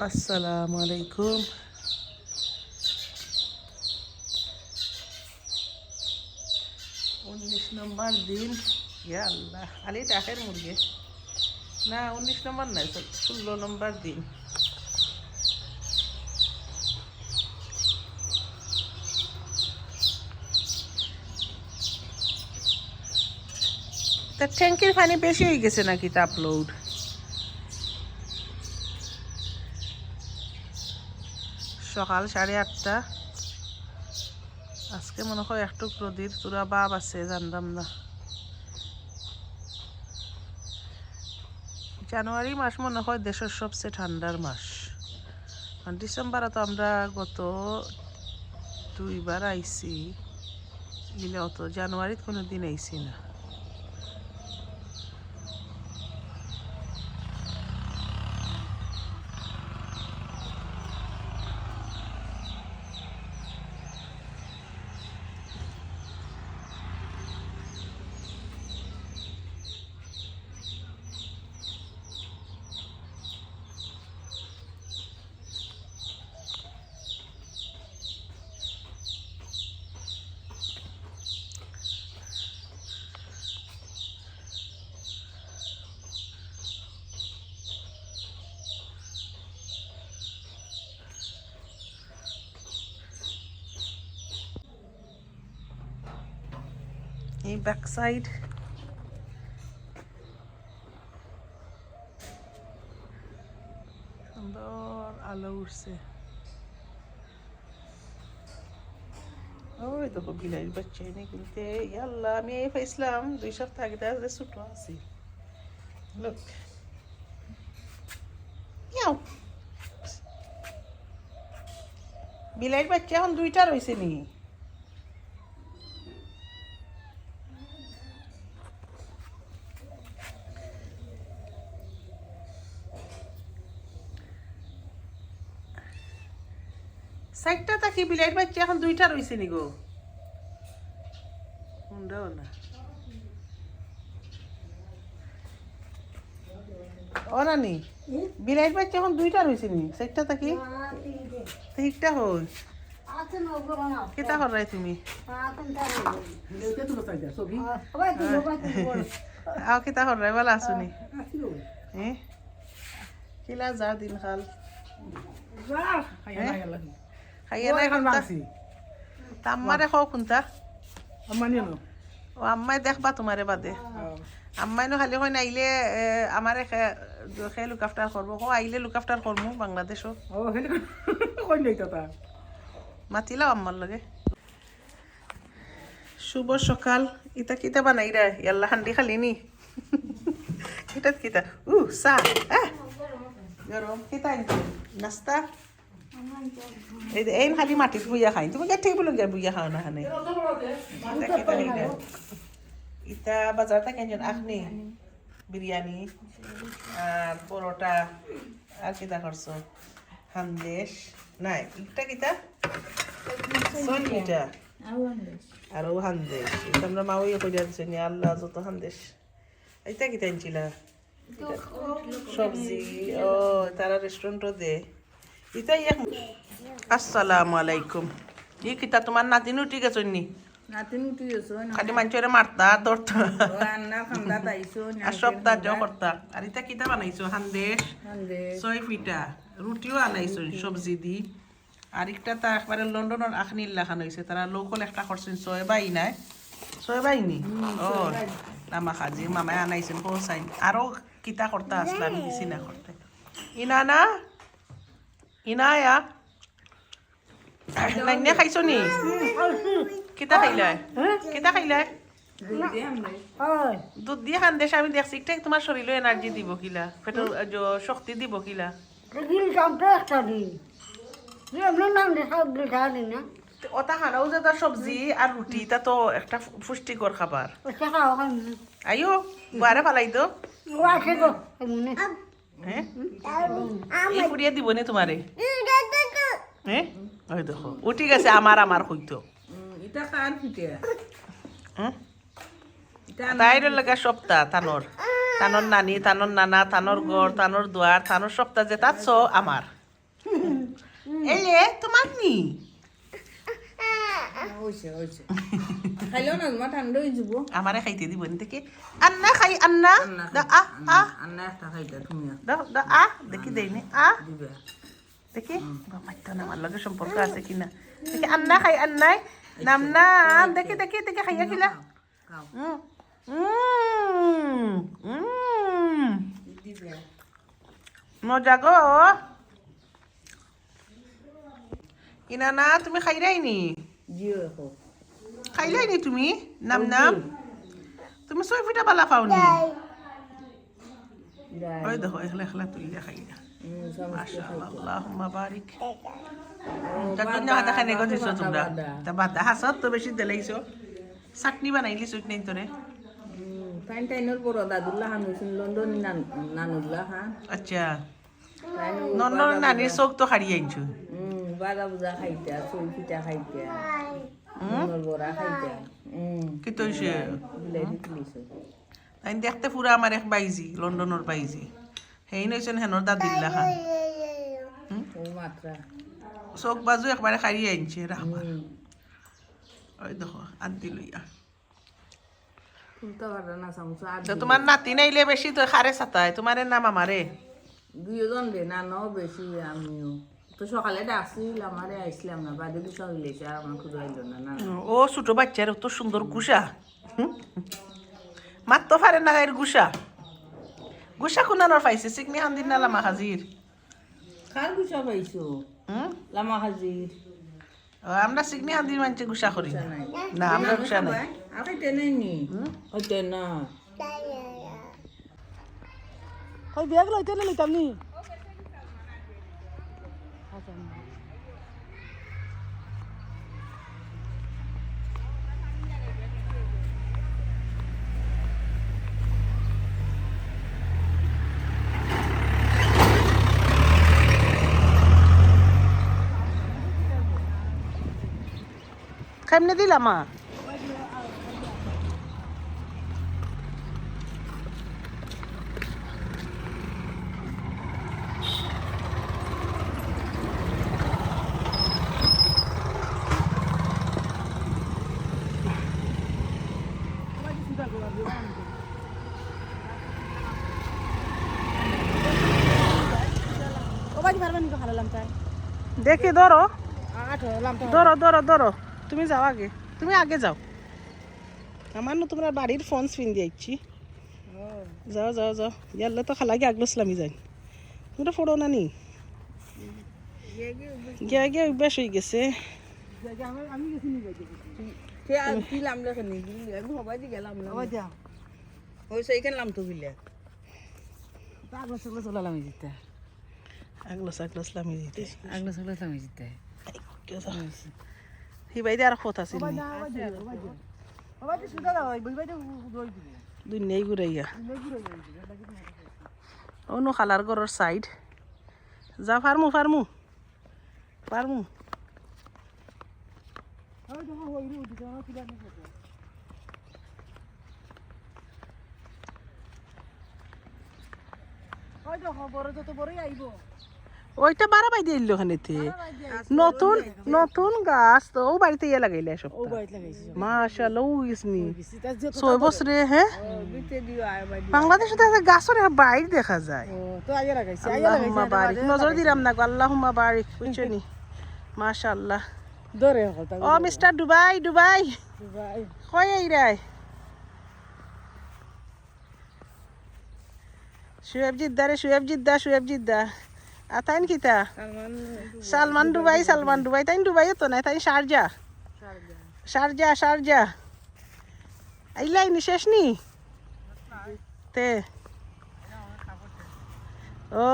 আসসালামু আলাইকুম। 19 নম্বর দিন। ইয়া আল্লাহ, খালি ডাকের মুরগি না। 19 নম্বর নাই, 16 নম্বর দিন। তা ট্যাঙ্কির পানি বেশি হয়ে গেছে নাকি? তা আপলোড সকাল 8:30। আজকে মনে হয় একটু রোদির তুরা বাপ আছে, জানতাম না। জানুয়ারি মাস মনে হয় দেশের সবচেয়ে ঠান্ডার মাস। ডিসেম্বরে তো আমরা গত 2বার আইছি, গেলে অত জানুয়ারিতে কোনো দিন আইছি না। এই ব্যাক সাইড সুন্দর আলো উঠছে। ওই দেখো বিলাইয়ের বাচ্চা এনে কিনতে। ইয়াল্লা, আমি এই পাইছিলাম 2 সপ্তাহ আগে, তার ছোট আছি। লোক বিলাইয়ের বাচ্চা এখন 2টা রয়েছে নি। সাইডটা তাকি বিলাইয়ের বাচ্চা এখন 2টা রয়েছে নি গো। কোনটাও না। ও নানি, বিলাইয়ের বাচ্চা এখন 2টা রয়েছে নি। সাইডটা তাকি ঠিকটা হই। কেতা করাই তুমি? আও কেতা করাই বলা আসুনি? কিলা যা দিন খাল খাইয়ে নাই এখন আম্মারে খাও কোনটা? ও আম্মাই দেখবা তোমারে বাদে। আম্মাই নো খালি কই আইলে আমারে খে লুক আফটার করবো। ও আইলে লুক আফটার করবো বাংলাদেশও। মাতিলাও আম্মার লগে। শুভ সকাল। ইতা কিতা বানাই রে? ইয়াল্লা হান্ডি খালি নি? কিতাত কিতা? চা গরম। কিতা আনছো? নাস্তা? এই খালি মাটিত বুইয়া খাই। তুমি কে ঠিক বলে বুইয়া খাও না খানে? ইতা বাজার থেকে আনছেন আখনি বিরিয়ানি আর পরোটা আর কিতা করছো? হান্দেশ নাই ইটা কিতা সইটা আর ও হান্দেশ। এটা আমরা মাওই কইরা দিছি নি। আল্লাহ যত হান্দেশ। এটা কিতা আনছিলা? সবজি। ও তারা রেস্টুরেন্টও দে। ইতা এক। আসসালামু আলাইকুম। ই কিতা তোমার নাতিন উঠি গেছ নি? খালি মানুষের মারতা ধরতা আর সব তার্য করতা। আর এটা কিতা বানাইছো? হান্দেশ, ছয় পিঠা, রুটিও আনাইছো সবজি দি। আর একটা তা একবারে লন্ডনের আখনির লাখান হয়েছে। তারা লোকাল একটা করছেন সয়বাই নাই সয়বাইনি। ও নামা খাজি মামায় আনাইছেন পৌঁছাইন। আরো কিতা করতা আসলা আমি দিছি না করতে। ইনা না ইনায়া লাইনে খাইছো নি? কিতা খাইলাই? কিতা খাইলাই? দুধ দিয়ে খান্দেশ আমি দেখছি। একটা তোমার শরীরে এনার্জি দিব কিলা, পেটের শক্তি দিব কিলা? ওটা খানাও যে তার সবজি আর রুটি, তা তো একটা পুষ্টিকর খাবার। আইও বারে ফালাই তো। হ্যাঁ এই ফুরিয়ে দিব নি তোমারে? হ্যাঁ ওই দেখো উঠি গেছে আমার আমার হইতো। তাইর লাগা সপ্তাহ তানোর নানি, তানোর নানা, তানোর গড়, তানোর দুয়ার, তানোর সপ্তাহ যে তার আমার এলে তোমার নি খাইলেও না তোমার ঠান্ডা হয়ে যাব আমারে খাইতে দিব দেখি আন্না খাই আন্না দা আ আ আন্না একটা খাইতে তুমি দা দা আ দেখি দেইনি আ দিবে দেখি বামাইতো না আমার লগে সম্পর্ক আছে কিনা দেখি আন্না খাই আন্নাই নাম না দেখি দেখি দেখি খাইয়া কিলা খাও দিবে মজা গো কিনা না তুমি খাইরাইনি জিও এখন খাইলাইনি তুমি নাম নাম তুমি ছয় ফিটা বালা খাওনি ওই দেখো এখলা এখলা তুইলা খাইলা মাশাআল্লাহ আল্লাহুম্মা বারিক তাকন না খানে গো দিছো তোমরা তা বাদা হাসত তো বেশি দেলাইছো চাটনি বানাইলি চটনি তোরে টাইনের বড় দাদুল্লাহ হান হইছিল লন্ডন নানুল্লাহ হ্যাঁ আচ্ছা নন্দন নানির চোখ তো হারিয়ে আনছো বাজা বুজা খাইতে চুই পিঠা খাইতে মনের বড়া খাইতে কি তৈছে বিলাইতে তুলিছে তাই দেখতে পুরা আমার এক বাইজি লন্ডনের বাইজি সেই নইছেন হেনর দাদিল্লা খান ও মাত্রা চোখ বাজু একবারে হারিয়ে আনছে রাখবার ওই দেখো আনতি লইয়া তুলতে পারে না চামচা আর তো তোমার নাতি নাইলে বেশি তো খারে সাতায় তোমার নাম আমারে দুইজন রে না নাও বেশি আমিও তো সকালে ডাকছিল আমারে আইছিলাম না বাদে দুশো হইলেছে আর আমার খুঁজে আইলো না না ও ছোট বাচ্চার তো সুন্দর গুসা মারতে পারে না এর গুসা গুসা কোনানোর পাইছে চিকনি হান্দির না লামা হাজির কার গুছা পাইছো লামা হাজির আমরা চিকনি হান্দির মানছে গুসা করি গুছা নাই না আমরা গুসা নাই আইতে নাই নি হইতে না ওই ব্যাগ লইতে লইতাম নি কেমনে দিলাম ও বাড়ি পারবেন তো খালালাম তাই দেখি ধরো আটো লামটা ধরো ধরো ধরো তুমি যাও আগে তুমি আগে যাও আমার না তোমরা বাড়ির ফোন স্পিন দিয়েছি যাও যাও যাও ইয়ারলে তো খালাগে আগলসলামি যাই তোমরা ফোড়ো না নি গিয়া গিয়া অভ্যাস হয়ে গেছে আমি গেছি নি যাইতে সে আর কি লাম লেখে নি আমি সবাই দি গেলাম না ওই যা ওই সেইখান লাম তো বিলে আগলো saglo চলালাম জিতে আগলসলামি দিতে আগলো saglo আমি জিতে হি বাইদে আর কথা আছিল ও বাড়ি সুদা দাও ওই বাইতে দই দিবে দুনিয়াই ঘুরাইয়া নেগি রই অন্য খালার ঘরের সাইড যা ফার্মু ফার্মু ফার্মু ওই দেখো ওই রু দিতে আমার কিলা নি ওই দেখো বড় যত বড়ই আইবো ওইটা বারা বাই দিয়ে এলো ওখানেতে নতুন নতুন গাছ তো ও বাড়িতে ইয়ে লাগাইলে সব ও বাড়িতে লাগাইছি মাশাআল্লাহ ও ইসনি গেছি তার যত 6 বছরে হ্যাঁ বিতে দিও আয় বাড়ি বাংলাদেশে তো গাছের বাইরে দেখা যায় ও তো আইয়া লাগাইছি আল্লাহুম্মা বারিক নজর দিলাম না গো আল্লাহুম্মা বারিক বুঝছনি মাশাআল্লাহ দরে হতা ও মিস্টার দুবাই দুবাই ভাই কই আইরাই শুয়েব জিদ্দা আতাইন কিতা সালমান দুবাই তাইন দুবাই তো না তাই শারজা আইলাই নি শেষ নি তে ও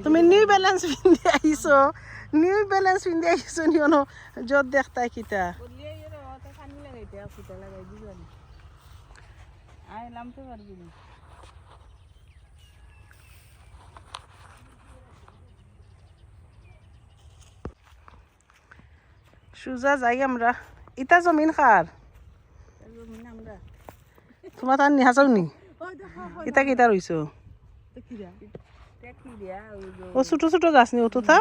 তুমি নিউ ব্যালেন্স পিন্ধে আইছো নি ono যত দেখতাই কিতা বলিয়ে এর ওটা পানি লাগাইতে আসিতে লাগাই দিবেন আয় লামতে পারবি না সুজা যাই আমরা ইটা জমিন খার জমিন আমরা তোমার তার নিহা চাও নি ওই দেখো ইটা কিতা রইছো দেখিরা টেকি দিয়া ও ছোট ছোট গাছ নি অত তা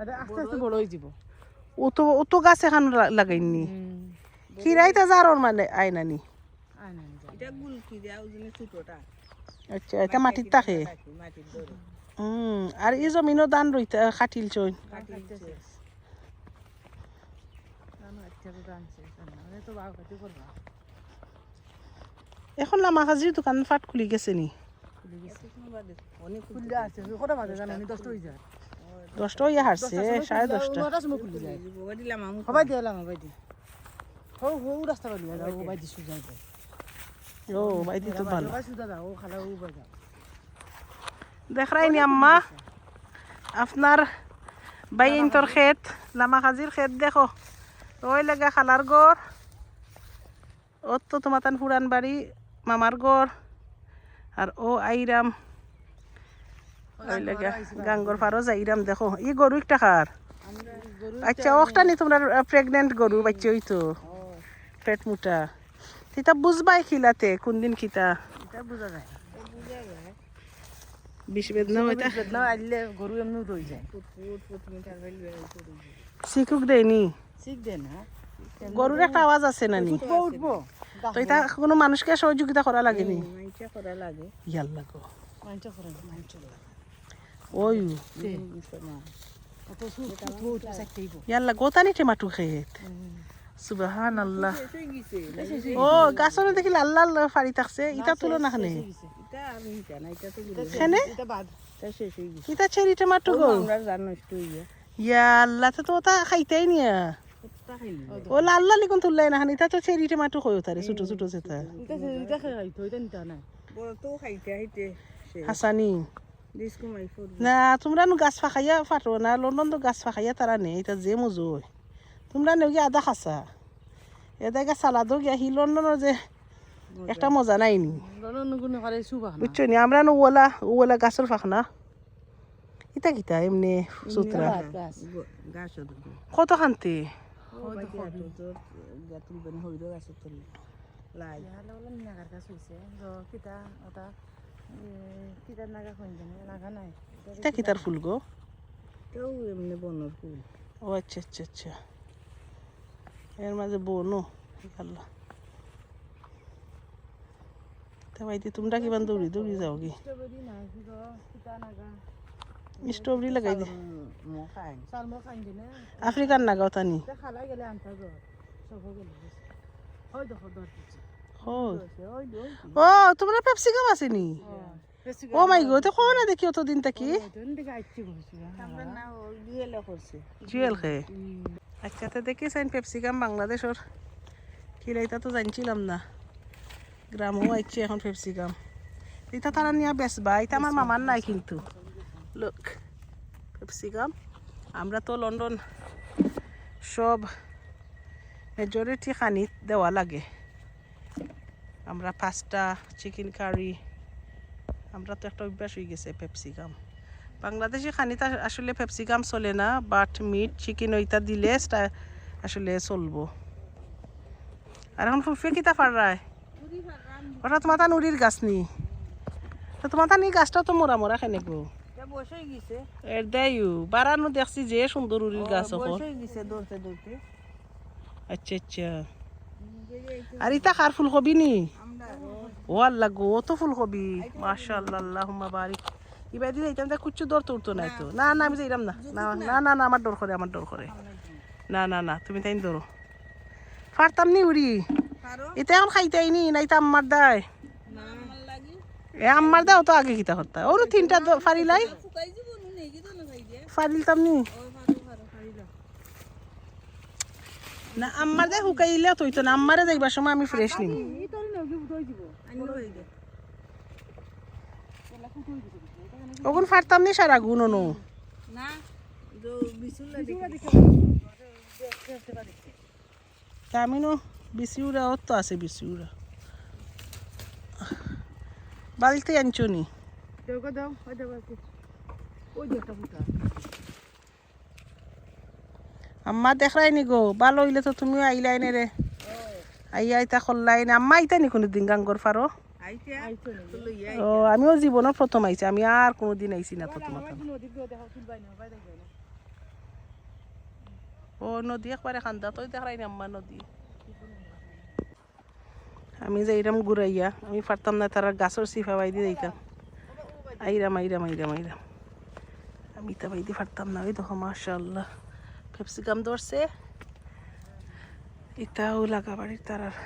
আরে আস্তে আস্তে বড় হয়ে যাব অত গাছ এখন লাগাইনি খিরাইতা যারর মানে আইনানি আয় না এটা গুলকি দিয়া ওজনে ছোটটা আচ্ছা এটা মাটির থাকে মাটির দরে আর এই জমিনও দান রইতা খাটিল চইন কাটিছে না আচ্ছা তো আনছে না তো বাগ কাটি করবা এখন লামা হাজির দোকান ফাট খুলি গেছে নি অনেক খুললে আছে কটা বাজে জানো নি 10টা হয়ে যায় 10টা ইয়া হারছে 10:30 9টার সময় খুলে যায় বাবা দিলাম আমি সবাই দিলাম সবাই দি হো রাস্তা পালি যাও সবাই দি সুজা যায় ও বাইদি তো ভালো সবাই সুজা যাও খালা ও বাজা দেখ রাইনি আম্মা আপনার বাইন্তর ক্ষেত লামা হাজির ক্ষেত দেখো ওই লাগা খালার গড় ওর তো তোমার তান পুরান বাড়ি মামার গড় আর ও আইরাম ওই লাগা গাঙ্গর পারো যাইরাম দেখো ই গরু একটা খার আচ্ছা ওটা নি তোমরা প্রেগনেন্ট গরু বাচ্চা হই তো পেট মুটা তিতা বুঝবাই খিলাতে কোন দিন খিতা এটা বুঝা যায় বিষ বেদনা হইতা না আইলে গরু এমনি রই যায় ফুট মিটার হইল শিখুক দেয়নি ঠিক দে না গরুর একটা আওয়াজ আছে নানি উঠবো উঠবো তো এটা কোনো মানুষকে সহযোগিতা করা লাগেনি মাইচা করা লাগে ইয়াল্লা গো মানটা করে মানটা ওই অত সুখ উঠবো উঠবো সাইতেইব ইয়াল্লা গোতানি টেমাটু খেত সুবহান আল্লাহ এসে গেছে ও গাছর দেখি লাল লাল ফাড়ি থাকছে ইটা তুলো না খানে এটা আমি জানা এটা তো খানে এটা বাদ এটা শেষ হয়ে গেছে ইটা চেরি টেমাটু গো আমরা জানো নষ্ট হইয়া ইয়াল্লা তো ওটা খাইতেই নিয়া কুত্তা খাইলি ও লাল লাল কোন তুললাই না খান ইটা তো চেরি টেমাটু কই তারে ছোট ছোট যেটা এটা খাই তো এটা নিতা নাই বড় তো খাইতে খাইতে শেষ হাসানি ডিসকো মাই ফুড না তোমরা নু গাছ ফাঁকাইয়া ফাটো না লন্ডন তো গাছ ফাঁকাইয়া তারা নেই এটা যে মজু হয় তোমরা নেও গিয়ে আদা খাসা এটা গা সালাদও গিয়া হি লন্ডনের যে একটা মজা নাইনি গলন গুনে করে সুবা না বুঝছো নি আমরা নু ওলা গাছের ফাঁক না ইটা কিতা এমনি সুতরা গাছ গাছ কত খান্তি ও বাইতে আতো তো গাতুল বন হইরো গাছ তুল লাই হ্যালো বলে নাগার গাছ হইছে কিতা ওটা কিতা নাগা কইন জানে লাগা নাই ইটা কিতার ফুল গো কেউ এমনি বনর ফুল ও আচ্ছা আচ্ছা আচ্ছা এর মাঝে বনো আল্লাহ তা ভাইতি তোমরা কিমান দৌড়ি দৌড়ি যাও কি স্ট্রবেরি না কি গো কিতা নাগা স্ট্রবেরি লাগাই দে মো খাই সালমো খাইন জানে আফ্রিকান নাগাও তানি তে খালা গেলে আনতা গো সব গেলে হয় দেখো দরছি ও ওই দই ও তোমরা পেপসিকাম আছে নি ও মাই গো তো কোন দেখি অতদিন তাকি আমরা না ওই দুয়েলা করছে জুয়েল খে আচ্ছা তো দেখি সাইন পেপসিকাম বাংলাদেশের খিলাইতা তো জানছিলাম না গ্রামও আইছি এখন পেপসিকাম এটা তারা নিয়ে বেচবা এটা আমার মামার নাই কিন্তু লোক পেপসিকাম আমরা তো লন্ডন সব মেজরিটি খানিত দেওয়া লাগে আমরা পাস্তা চিকেন কারি আমরা তো একটা অভ্যাস হয়ে গেছে পেপসিকাম বাংলাদেশি খানিতে আসলে পেপসিকাম চলে না বাট মিট চিকেন ওইটা দিলে আসলে চলবো আর এখন ফুফে কিতা ফাড়ায় ওটা তোমার তা নুরির গাছ নি তো তোমার তা নি গাছটা তো মোরা মোরা খেনে গো এটা বসে গেছে এর দেয়ু বারানো দেখছি যে সুন্দর উরির গাছ এখন বসে গেছে দৌড়তে দৌড়তে আচ্ছা আচ্ছা আর ইতা কার ফুলকবি নি আমরা ও আল্লাহ গো তো ফুলকবি মাশাআল্লাহ আল্লাহুম্মা বারিক ইবাই দিন এইটাম কুচ্ছু দর তুলতো নাই তো না না আমি যাইরাম না না না না না আমার ডর করে না না না তুমি তাই ধরো ফারতাম নি উড়ি পারো এটা এখন খাইতাই নি নাই তা আম্মার দায় না আমার লাগি এ আম্মার দাও তো আগে কিতা করতা ওর তিনটা ফারিলাই ফুকাই দিব নুনে কি তো না খাই দিয়া ফারিলতাম নি ও পারো পারো খাইলা না আম্মার দায় হুকাইলে তুই তো না আম্মারে যাইবার সময় আমি ফ্রেশ নিম ই তোর না কি উঠাই দিব আনি হই গে ওগুন ফারতাম নি সারা গুণ নো না जो बिसुला देखি আমি নো বিসিউরা অত আছে বিসিউরা বালতি আনছো নি দেও কো দাও ওই দাও ওই দেখটা ফুটা আম্মা দেখাই নি গো ভালো হইলে তো তুমিও আইলাই নে রে আইয়া ইতা খল্লাই না আম্মা ইতা নি কোনদিন গাঙ্গর ফারো আইতে আইতো না তো লইয়া ও আমিও জীবনের প্রথম আইছি, আমি আর কোনোদিন আইছি না তো তোমার আমার নদীর গো দেখা তুলবাই না বাইরে যাই না ও নদী একবারে খান্দা তো দেখাই না আম্মা নদী। আমি যে এইরকম ঘুরাইয়া আমি পারতাম না, তারা গাছের সিফা বাই দিয়ে দিতাম, আইরাম আইরাম আইরাম আইরাম, আমি তা বাইদি পারতাম না। ওই দেখো মাশাআল্লাহ ক্যাপসিকাম ধরছে, এটাও লাগা বাড়ির তারার।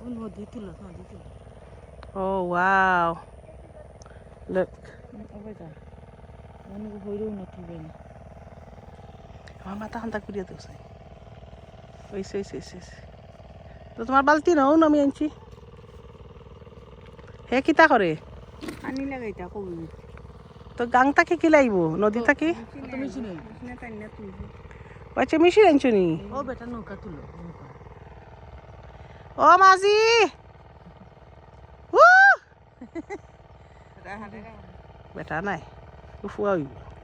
ও নদী তুলো ও ওয়াও লুক, ওই যা মনে হইরও না তুলবে না আমার মাথা খান্তা করিয়া দিয়েছে ওইসে তো তোমার বালতি নাও আমি আনছি। হে কিতা করে পানি লাগাইতা কবি তো গাং থাকি কি লাইব নদী থাকি? তুমি চিনি না কান্না তুলবি আচ্ছা মিশি আনছো নি? ও বেটা নৌকা তুলো নৌকা ও মাঝি বেটা নাই ফুয়া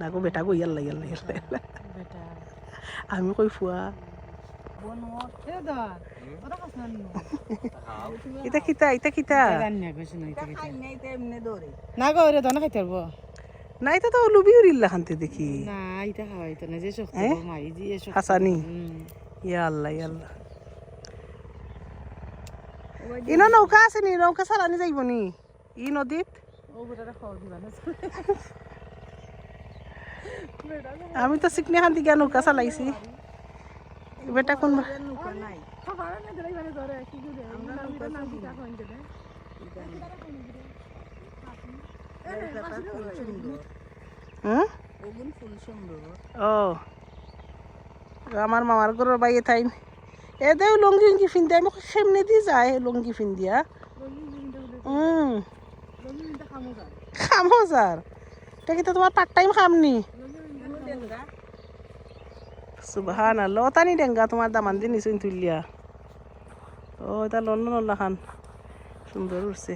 না গো, বেটা গো ইয়াল্লা ইয়াল্লা ইয়াল্লা, বেটা আমি কই ফুয়া বনও এ দা ওটা কাছে নিও এটা কিতা এটা কিতা রান্না গেছ না এটা খাই নাই তো এমনি দৌড়ে না গো রে দানা খাইতে পারবো না, এটা তো লুবি উড়িল্লা খানতে দেখি। না এটা খাওয়াইতো না যে শক্ত মাই যে শক্ত হাসানি ইয়াল্লা ইয়াল্লা। ইনো নৌকা আছে নি? নৌকা চালানি যাইব নি ই নদীত? ও বেটাটা খাওয়া দিবা না আমি তো চিকনি খান দিকে নৌকা চালাইছি, বেটা কোন নৌকা নাই খাবার না দিলাই মানে ধরে কি করে আমরা আমি তো নৌকা নাম চিনি দিতা কইতে দে ফুল সুন্দর হুম ওগুন ফুল সুন্দর ও আমার মামার ঘরের বাইয়ে থাইন এ দেও লঙ্গি উঙ্গি ফিন্দে, আমি সেমনে দি যায় লঙ্গি ফিন্দিয়া খামো যার এটা কি তো তোমার পার্ট টাইম খাম নি? সুবহানাল্লাহ তানি ডেঙ্গা তোমার দামান দি নিছুন তুলিয়া। ও এটা লন্ডন নল্লা খান সুন্দর উঠছে,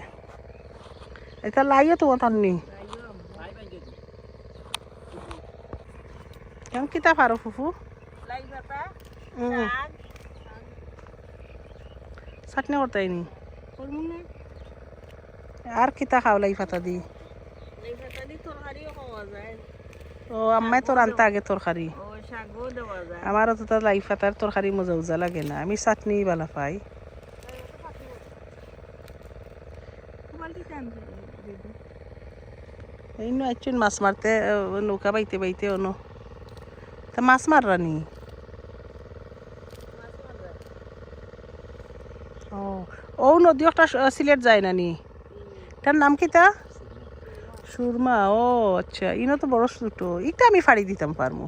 এটা লাইও তোমার তাননি কেমন কিতা পারো ফুফু? লাই পাতা শাক চাটনি করতাই নি? করমু না আর কিতা খাও লাই পাতা দি? লাই পাতা দি তরকারিও খাওয়া যায় ও আম্মাই তোর আনতে আগে তরকারি, ও শাকও দেওয়া যায় আমারও তো তার লাই পাতার তরকারি মজা উজা লাগে না, আমি চাটনি বালা পাই। বালতিতে আনতে দিদি এই নো একচুন মাছ মারতে নৌকা বাইতে বাইতে অনো তা মাছ মাররানি। ও ও নদী একটা সিলেট যায় না নি, তার নাম কিতা? সুরমা। ও আচ্ছা, ইনো তো বড় ছোটো, এটা আমি ফাড়ি দিতাম পারমু।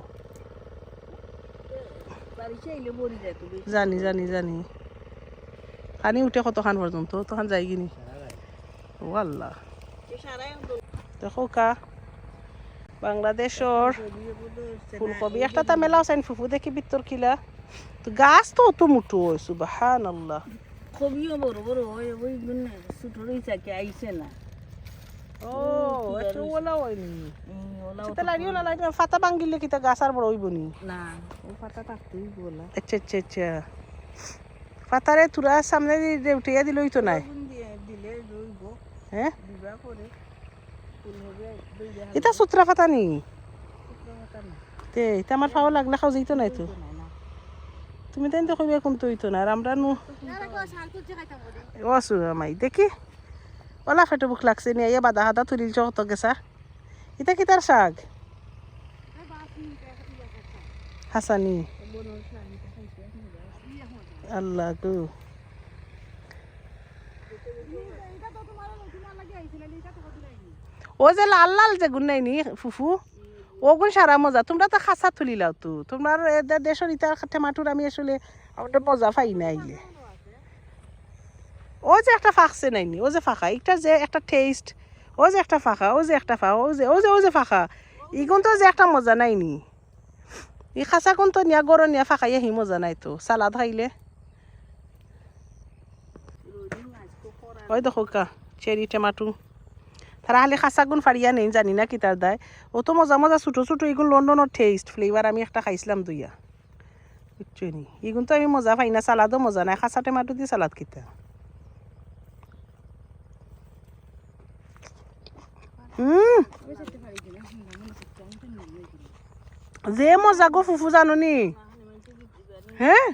বাড়িতে এলে বড়ি যায় তো জানি জানি জানি পানি উঠে কতখান পর্যন্ত তখন যাই কিনি। ও আল্লাহ সারাই দেখো কা বাংলাদেশর ফুলকপি একটা তা মেলা আছেন ফুফু দেখি বিত্তর কিলা তো গাছ তো অত মুঠো হয় সুবহানাল্লাহ। কবিও বড় বড় হয় ওই ছোট রইছে কি আইছে না ও এটা ওলা হয়নি ওলা সেটা লাগিও না লাগে ফাতা ভাঙ্গিলে কিতা গাছ আর বড় হইব নি? না ও পাতা থাকতেই বলা আচ্ছা আচ্ছা আচ্ছা ফাতারে তুরা সামনে দিয়ে উঠিয়া দিল হইতো নাই? দিলে রইব হ্যাঁ দিবা করে ফুল হবে দুই দেখা এটা সুতরা ফাতা নি? পাতা না তে এটা আমার খাওয়া লাগলে খাওয়া যাইতো নাই তো, তুমি তাই তো কইবে কোনটো হইতো না আর আমরা নু ও সুরামাই দেখি ওলা ফেটো বুক লাগছে নি ইয়া বাদা হাদা তুলিল কত গেছা। এটা কি তার শাক? হাসানি আল্লাহ গো ও যে লাল লাল যে গুণ নাই নি ফুফু ওগুন সারা মজা, তোমরা তো খাসা তুলিলাও তো তোমার দেশের ইটা টেমাটুর আমি আসলে আমাদের মজা পাই না আইলে। ও যে একটা ফাঁকছে নাইনি, ও যে ফাঁকা একটা যে একটা টেস্ট, ও যে একটা ফাঁকা, ও যে একটা ফাঁকা, ও যে ফাঁকা ইগুন তো যে একটা মজা নাইনি। ই খাসা কোন তো নিয়া গরম নিয়া ফাঁকাই আহি মজা নাই তো সালাদ খাইলে। ওই দেখো কা চেরি টেমাটু তারা খালি খাসা গুণ ফাড়িয়া নেই জানি না কি তার দায়। ও তো মজা মজা ছোটো ছোটো এগুলো লন্ডনের টেস্ট ফ্লেভার, আমি একটা খাইছিলাম দুইয়া কিচ্ছুই নেই এগুন তো আমি মজা পাই না সালাদও মজা নাই খাসা টমেটো দিয়ে সালাদ খেতে যে মজা গো ফুফু জানো নি হ্যাঁ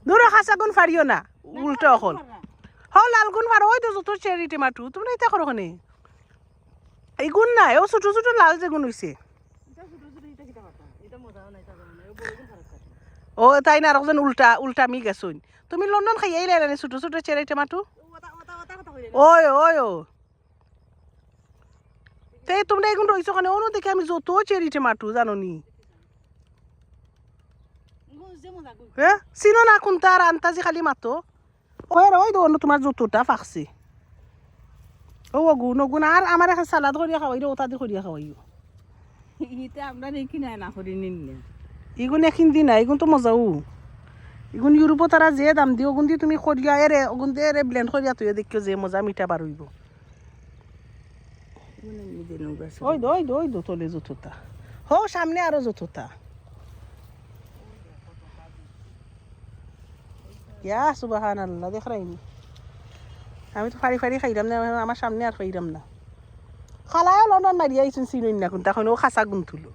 দূরে খাসা গুণ ফারিও না উল্টো হল লাল গুণ ফারো ওই তো যত চেরি টমেটো তুমি এটা করো খানে এই গুণ নাই ও ছোট ছোট লাল যে গুণ হইছে ও তাই না আর একজন উল্টা উল্টা মি গেছুন তুমি লন্ডন খাই আইলে না ছোট ছোট চেরি টমেটো ওই ওই ও তে তোমরা এগুন রইছো কেন অনু দেখে আমি যত চেরি টমেটো জানো নি হ্যাঁ চিনো না কোনটা আর আন্তাজি খালি মাতো ওই ওই তো তোমার জুতোটা ফাঁকছি ও গুণ গুণ আর আমার এখন সালাদ করিয়া খাওয়াই ওটা দিয়ে করিয়া খাওয়াই ইতে আমরা দেখি না করি নিন ইগুন এখিন দি না ইগুন তো মজাও ইগুন ইউরোপত তারা যে দাম দি ওগুন দি তুমি করিয়া এরে ওগুন দিয়ে এরে ব্লেন্ড করিয়া তুই দেখিও যে মজা মিঠা বার হইব ওই দো তলে জুতোটা সামনে আরো জুতোটা ইয়া সুবহানাল্লাহ দেখ রাইনি আমি তো ফাড়ি ফাড়ি খাইলাম না আমার সামনে আর খাইলাম না খালায় লন্ডন মারিয়া আইসুন চিনুন না কোন তখন ও খাসা গুণ তুলো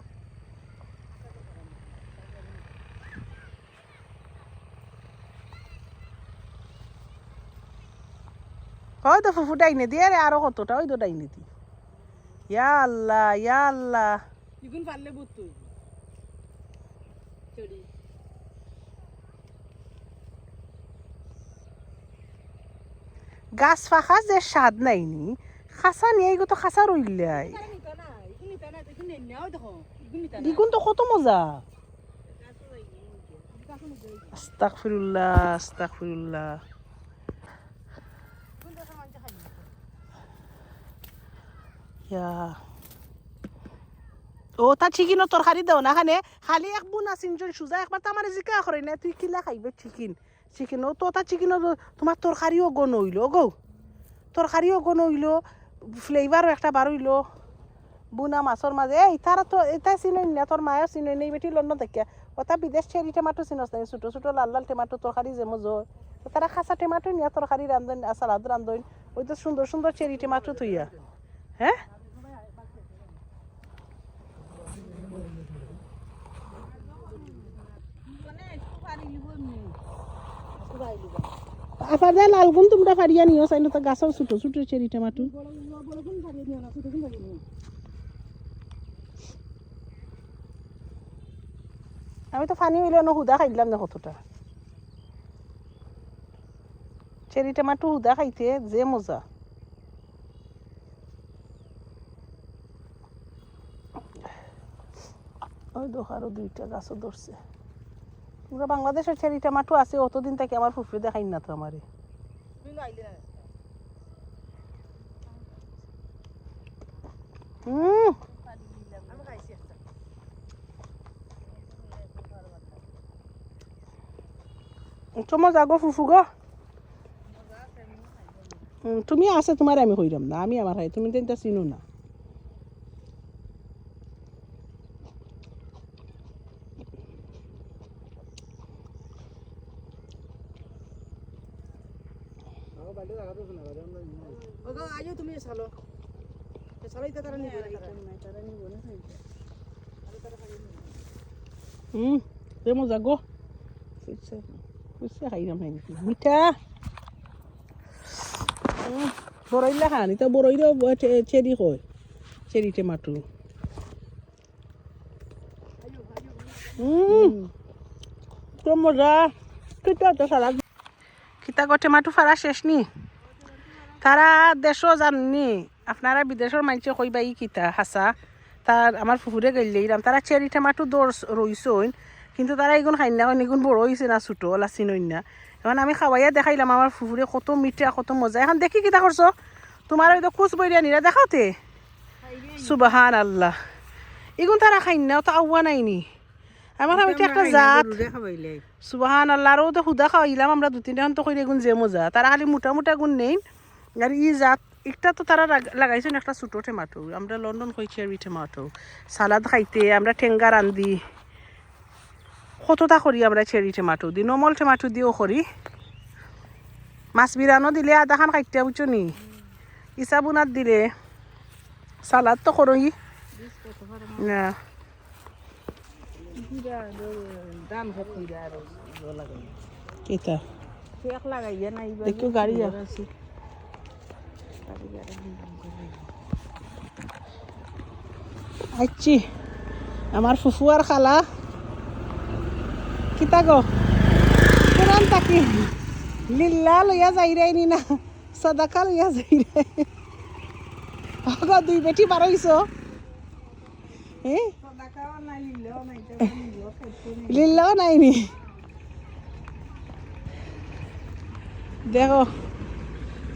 ওই তো ফুফু ডাইনে দিয়ে আরে আরো কতটা ওই তো ডাইনে দি ইয়া আল্লাহ ইগুন পারলে বুত চড়ি গাছ ফাঁকা যে স্বাদ নাইনি খাসা নিয়ে এগো তো খাসা রইলাই ইগুন তো কত মজা আস্তাগফিরুল্লাহ ও তা চিকেনের তরকারি দাও না খানে খালি এক বুনা চিনজন সুজা একবার তো আমার জিকা করে না তুই কিলা খাইবে চিকেন ও তো তা চিকেনের তোমার তরকারিও গন হইল গো তরকারিও গন হইল ফ্লেভারও একটা বার হইল বুনা মাছর মাঝে এই তারা তো এটা চিনই না তোর মায়ের চিনই নেই বেটি লন্ডন থেকে ওটা বিদেশ চেরি টমেটো চিনস নাই ছোট ছোট লাল লাল টমেটো তরকারি যে মজো তারা খাসা টমেটো নিয়ে তরকারি রান্ধন সালাদ রান্ধন ওই তো সুন্দর সুন্দর চেরি টমেটো থইয়া হ্যাঁ আপাদা লালগুন তোমরা ফারিয়া নিও চাইনো তো গাছের ছোট ছোট চেরি টমেটো আমি তো ফানি হইলে হুদা খাইলাম না কতটা চেরি টমেটো হুদা খাইতে যে মজা ওই দেখো আরো দুইটা গাছও ধরছে আমরা বাংলাদেশের চেরি টমেটো আছে অতদিন থেকে আমার ফুফু দেখাই না তো আমারে মজা গো ফুফু গো তুমি আছে তোমার আমি কইরাম না আমি আমার খাই তুমি তো চিনো না মজা গো খাইলাম মিঠা বড়ইলা খানি তো বড়ইলেও চেরি কয় চেরি টমেটো তো মজা কিতা সালাদ কিতা গো টমেটো ফারা শেষ নি তারা দেশও জাননি আপনারা বিদেশের মানুষে কইবা ই কিতা হাসা তার আমার ফুফুরে গেলেইলাম তারা চেরি টমেটো দৌড় রইছইন কিন্তু তারা এগুন খাই না এগুন বড় হয়েছে না ছোটো ওলা চিনই না এখন আমি খাওয়াইয়া দেখাইলাম আমার ফুফুরে কত মিঠা কত মজা এখন দেখি কিতা করছো তোমার ওই তো কুচ বইয়া নিরা দেখাওতে সুবহানাল্লাহ এগুন তারা খাই না তো আউয়া নাইনি আমার এটা একটা জাত সুবহানাল্লাহ আরও তো হুদা খাওয়াইলাম আমরা দু তিনটা তো কই এগুন যে মজা তারা খালি মোটা মোটা গুণ নেই আর ই জাত একটা তো তারা লাগাইছেন একটা ছোটো টমেটো আমরা লন্ডন কই চেরি টমেটো সালাদ খাইতে আমরা ঠেঙ্গা রান্ধি কতটা করি আমরা চেরি টমেটো দি নর্মাল টমেটো দিও করি মাছ বিরানো দিলে আধা খান খাইতে বুঝছো নি ইসা বুনাত দিলে সালাদ তো করই না দাম সব কইরা আর লাগাই এটা শেখ লাগাইয়া নাই দেখো গাড়ি আছে আচ্ছি আমার ফুফু আর খালা কিতা গো কোরআন তাকি লিল্লা লইয়া যাই রে নি না সাদাকা লইয়া যাই রে আগা দুই বেটি বারইছ লিল্লাও নাই নি দেখো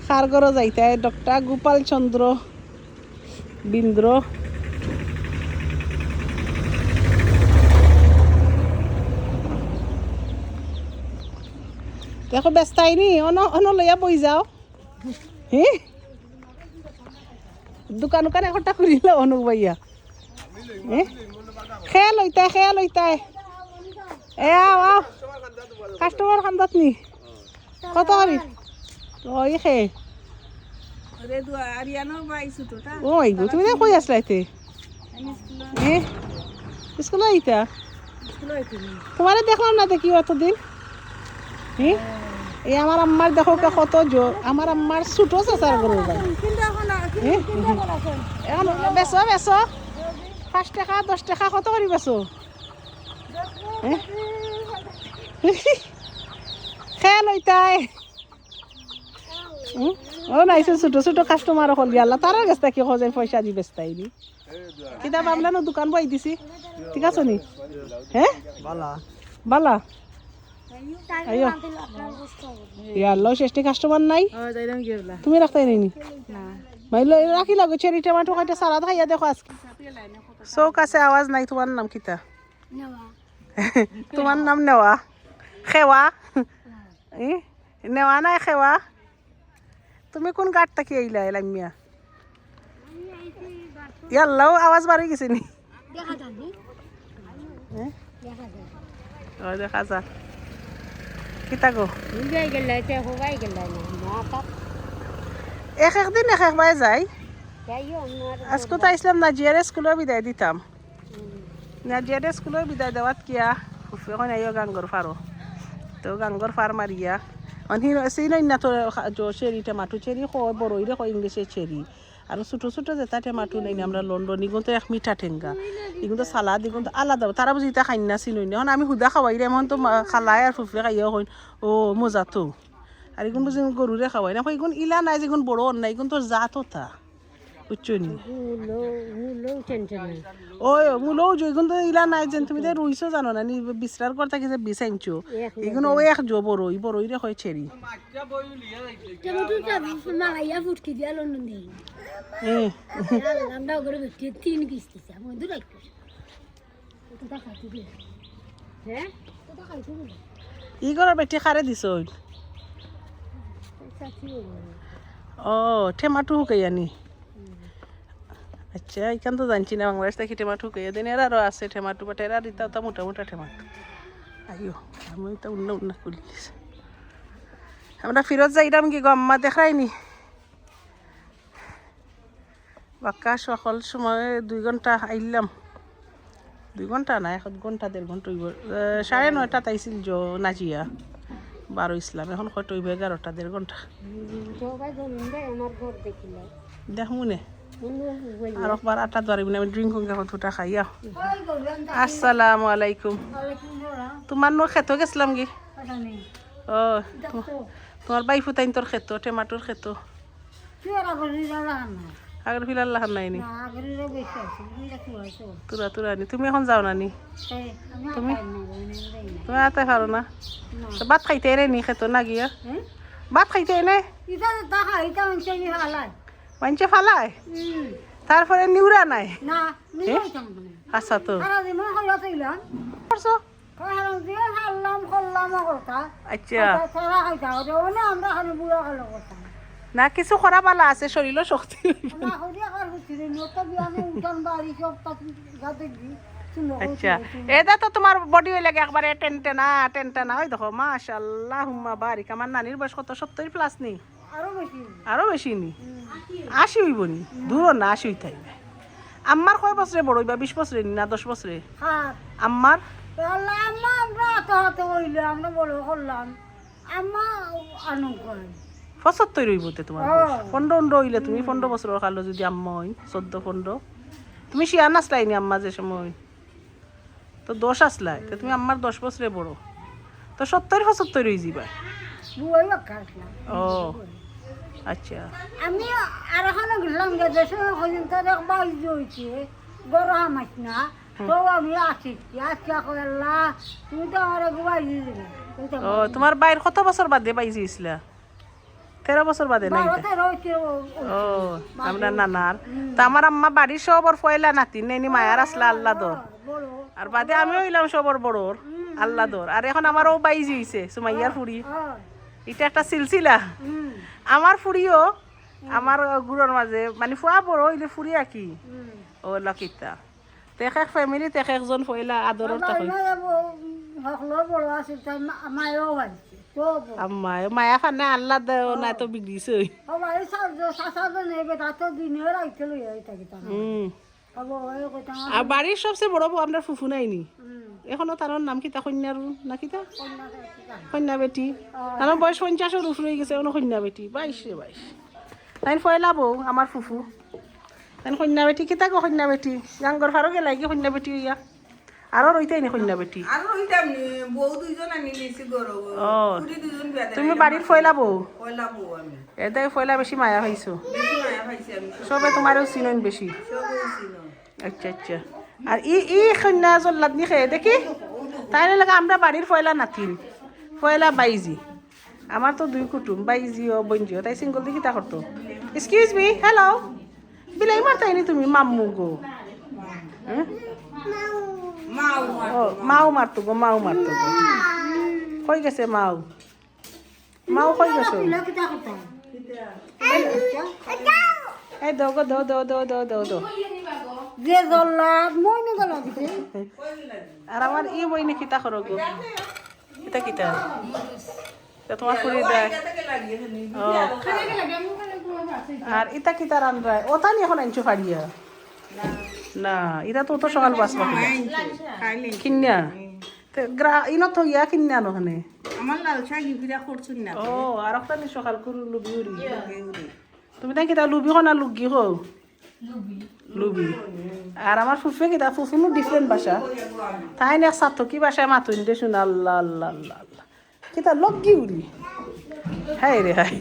খারগর যাইতে ডক্টর গোপাল চন্দ্র বিন্দ্র দেখো ব্যস্ত আইনি অন লইয়া বই যাও হে দোকান উকান একটা করিল অনু ভাইয়া খেয়া লইতাই এ আও কাস্টমার খান্দাত নি কত করি ওই খে রে দুয়া আরিয়ানো বাইছু তোটা ওই গো তুমি কই আসলাইতে এ স্কুল আইতা তোমারে দেখলাম না দেখি অতদিন এই আমার আম্মার দেখো কত আমার আম্মার ছোট চাচার গরু ভাই এখন বেচো 5 টাকা 10 টাকা কত করে বেচো খেয়াল হইতাই ও নাইছে ছোট ছোট কাস্টমার হল গিয়ালা তার কাছ থেকে খোঁজে পয়সা দি বেচতাইনি কিতা ভাবলা না দোকান বই দিছি ঠিক আছে নি হ্যাঁ বালা আইও ইয়াল্লো শেষটি কাস্টমার নাই তুমি রাখতাই নাইনি মাইলো রাখি লাগো চেরি টমেটো কাটা সালাদ খাইয়া দেখো আজকে চৌক আছে আওয়াজ নাই তোমার নাম কিতা তোমার নাম নেওয়া খেওয়া নেওয়া নাই খেওয়া তুমি কোন গাঁট থাকি আইলা লামিয়া ইয়াল্লাও আওয়াজ বাড়ি গেছে নি দেখা যা কিতা গো একদিন একবাই যায় আজকে তো আইসলাম নাজিয়ারে স্কুলের বিদায় দিতাম নাজিয়ারে স্কুলের বিদায় দেওয়াত কিয়া এখন আইও গাঙ্গর ফারো তো গাঙ্গর ফার মারিয়া সেই নই না তো চেরি টেমাটো চেরি কয় বড়ইরে কয় ইংলিশে চেরি আর ছোট ছোট যেটা টেমাটো নেই আমরা লন্ডন এগুলো তো এক মিঠা ঠেঙ্গা এগুলো তো সালাদ এগুলো তো আলাদা তারা বুঝি তা খাই না চিনই না এখন আমি সুদা খাওয়াই রে এখন তো খালাই আর ফুফে খাইও কইন ও মজা তো আর এগুলো বুঝি গরুরে খাওয়াই না এগুলো ইলা নাই যেগুলো বড় নাই এগুলো তোর জাত তা বুঝছো নি ওই মুলও এগুলো তো ইলা নাই যেন তুমি তো রুইছো জানো না নি বিশ্রার করতে কি যে বিষ আনছো এগুলো ও এক জো বড়ই রে হয় চেরি ই ঘরের বেটি খারে দিছ ও টেমাটো শুকাই আনি আচ্ছা এখান তো জানছি না বাংলাদেশ থেকে টেমাটো শুকাইয়া দেন এরা আরও আছে টেমাটো বাট এরা দিতা তা মোটা মোটা টেমাটো আইও আমি তা উন্না করি আমরা ফিরত যাইলাম কি গো আম্মা দেখাইনি বাক্কা সকল সময় 2 ঘন্টা আইলাম 2 ঘন্টা না 1 ঘন্টা 1.5 ঘন্টা 9:30 আইছিল যো নাজিয়া 12 ইসলাম এখন কত 11টা 1.5 ঘন্টা দেখমুনে আর একবার আটা ধরিব না আমি ড্রিঙ্ক করে কতটা খাইয়া আসসালামু আলাইকুম তোমার নো খেতো গেছিলাম কি ও তোমার বাই ফুটাইন তোর খেতো টমেটোর খেতো আগের ফিলার লাহান নাই নি তুরা নি তুমি এখন যাও না নি তুমি তুমি আতে পারো না ভাত খাইতে রে নি খেতো না গিয়া ভাত খাইতে নে মানছে ফালায় তারপরে নিউরা নাই আচ্ছা তো আচ্ছা না কিছু করা পালা আছে শরীরও শক্তি আচ্ছা এটা তো তোমার বডি হয়ে লাগে একবারে টেনটেনা ওই দেখো মাশাআল্লাহ হুম্মা বারিক আমার নানির বয়স কত 70 প্লাস নেই আরো বেশি নি 80 হইব নি দূর না 80 হইতাই আম্মার কয় বছরে বড় হইবা 20 বছরে না 10 বছরে আম্মার আমরা বড় করলাম আম্মা আনন্দ করেন 75 হইব তে তোমার 15 হইলে তুমি 15 বছর কালো যদি আম্মা হই 14-15 তুমি শিয়ান আসলাই নি আম্মা যে সময় তো 10 আসলাই তো তুমি আম্মার 10 বছরে বড় তো 70-75 হই যাবা ও আচ্ছা আমি আর এখন গেলাম যে দেশে কদিন তো বাইজ হয়েছে বড় হামাস না তো আমি আসছি আল্লাহ তুমি তো আমার বাইজ দিলে ও তোমার বাইর কত বছর বাদে বাইজিছিলা 13 বছর বাদে নাই ও আমরা নানার তো আমার আম্মা বাড়ির সবর ফয়লা নাতি নেনি মায়ার আসলা আল্লাহ দর আর বাদে আমিও হইলাম সবর বড়র আল্লাহ দর আর এখন আমারও বাইজি হইছে সুমাইয়ার ফুড়ি এটা একটা সিলসিলা আমার ফুড়িও আমার গুড়র মাঝে মানে ফুয়া বড় হইলে ফুড়ি আকি ও লকিতা তেখ এক ফ্যামিলিতে এক একজন ফয়লা আদরের থাকে আম্মা মায়া ফানে আল্লাহ দেও না তো বিগড়িছে আর বাড়ির সবচেয়ে বড় বউ আমরা ফুফু নাইনি এখনো তার নাম কিতা কন্যার না কিতা কন্যা বেটি তার বয়স 50-এর উপরে হয়ে গেছে এখনো কন্যা বেটি 22 তাই ফয়লা বউ আমার ফুফু তাই কন্যা বেটি কিতা গো কন্যা বেটি গাঙ্গর ফারো গেলাই কি কন্যা বেটি হইয়া আরো রইতাই নি কন্যা বেটি আর ওইটা বউ দুইজন আনি নিছি গরো ও পুরি দুইজন বিয়া তুমি বাড়ির ফয়লা বউ পয়লা বউ আমি এতে ফয়লা বেশি মায়া পাইছো বেশি মায়া পাইছি আমি সবে তোমারও চিনন বেশি সবই ছিল আচ্ছা আচ্ছা আর ই কন্যা জল্লাদ নি খেয়ে দেখি তাইলে লাগে আমরা বাড়ির ফয়লা নাতিন ফয়লা বাইজি আমার তো দুই কুটুম বাইজিও বঞ্জিও তাই সিঙ্গল দেখি তা করতো এক্সকিউজ মি হ্যালো বিলাই মারতাইনি তুমি মাম্মু গো ও মাও মারতো গো কই গেছে মাও কই গেছে এই দো গো দো যে জল্লাদ মই নি গলা দিতে আর আমার ই বই নাকি তা করো গো এটা কিতা তোমার ফুরি দেয় আর ইটা কিতা রান্ধায় ওটা নি এখন আনছো ফাড়িয়া না এটা তো সকাল বাসবা কিন্যা ইনত হইয়া কিন্যা নহনে আমার লাল শাক গিরা করছুন না ও আর একটা নি সকাল করে লুবি উড়ি তুমি তাই কিতা লুবি না লুগি হো লুবি আর আমার ফুফে কিতা ফুফুনো ডিফারেন্ট ভাষা তাই না সাথে কি ভাষায় মাতুন দেশুন আল্লাহ আল্লাহ আল্লাহ আল্লাহ কিতা লগি উড়ি হাই রে হাই